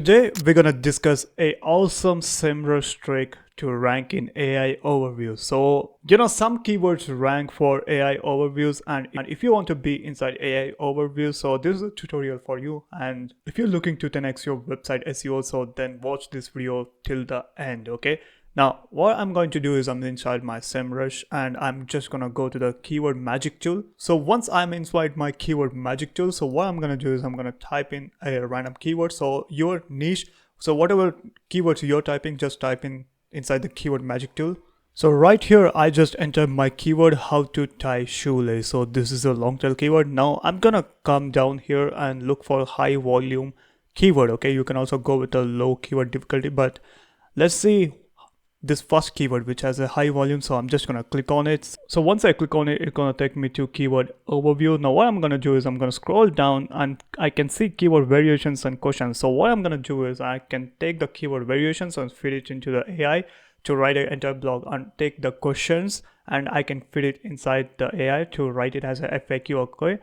Today we're gonna discuss a awesome Semrush trick to rank in AI overviews. So some keywords rank for AI overviews, and if you want to be inside AI overviews, so this is a tutorial for you. And if you're looking to 10x your website SEO, so then watch this video till the end. Okay, now what I'm going to do is I'm inside my Semrush and I'm just gonna go to the keyword magic tool. So once I'm inside my keyword magic tool, so what I'm gonna do is I'm gonna type in a random keyword. So your niche, so whatever keywords you're typing, just type in inside the keyword magic tool. So right here I just entered my keyword how to tie shoelace. So this is a long tail keyword. Now I'm gonna come down here and look for high volume keyword. Okay, you can also go with a low keyword difficulty, but let's see this first keyword which has a high volume. So I'm just gonna click on it. So once I click on it, it's gonna take me to keyword overview. Now what I'm gonna do is I'm gonna scroll down and I can see keyword variations and questions. So what I'm gonna do is I can take the keyword variations and feed it into the AI to write an entire blog, and take the questions and I can feed it inside the AI to write it as a FAQ.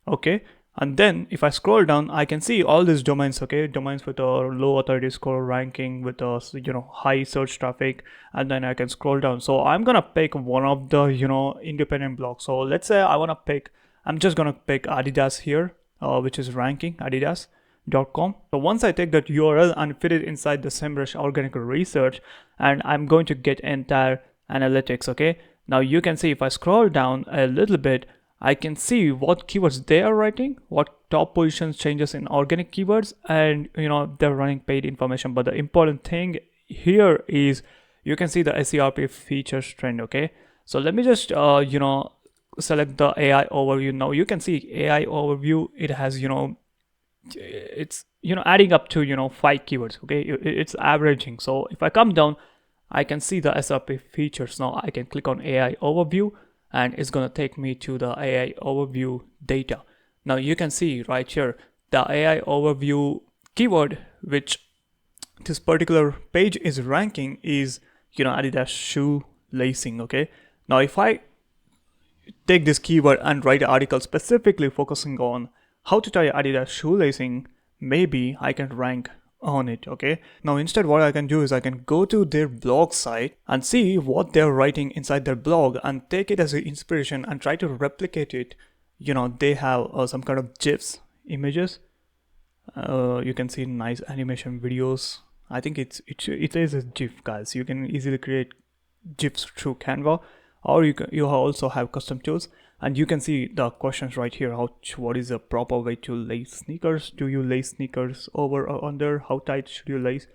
Okay, and then if I scroll down, I can see all these domains. Okay, domains with a low authority score ranking with a high search traffic, and then I can scroll down. So I'm gonna pick one of the independent blogs. So let's say I'm just gonna pick Adidas here, which is ranking adidas.com. So once I take that URL and fit it inside the Semrush organic research, and I'm going to get entire analytics. Okay, now you can see if I scroll down a little bit, I can see what keywords they are writing, what top positions changes in organic keywords, and they're running paid information. But the important thing here is you can see the SERP features trend. Okay, so let me just select the AI overview. Now you can see AI overview, it has it's adding up to 5 keywords. Okay, it's averaging. So if I come down, I can see the SRP features. Now I can click on AI overview and it's gonna take me to the AI overview data. Now you can see right here the AI overview keyword which this particular page is ranking is Adidas shoe lacing. Okay, now if I take this keyword and write an article specifically focusing on how to tie Adidas shoelacing, maybe I can rank on it. Okay, now instead what I can do is I can go to their blog site and see what they're writing inside their blog and take it as an inspiration and try to replicate it. They have some kind of GIFs images. You can see nice animation videos. I think it is a GIF, guys. You can easily create GIFs through Canva, or you also have custom tools. And you can see the questions right here. What is the proper way to lace sneakers? Do you lace sneakers over or under? How tight should you lace?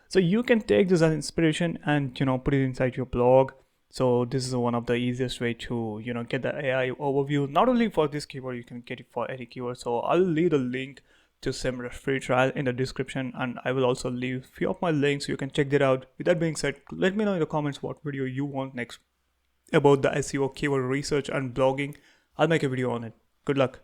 So you can take this as inspiration and put it inside your blog. So this is one of the easiest way to get the AI overview. Not only for this keyword, you can get it for any keyword. So I'll leave the link to Semrush free trial in the description, and I will also leave few of my links so you can check that out. With that being said, let me know in the comments what video you want next about the SEO keyword research and blogging. I'll make a video on it. Good luck.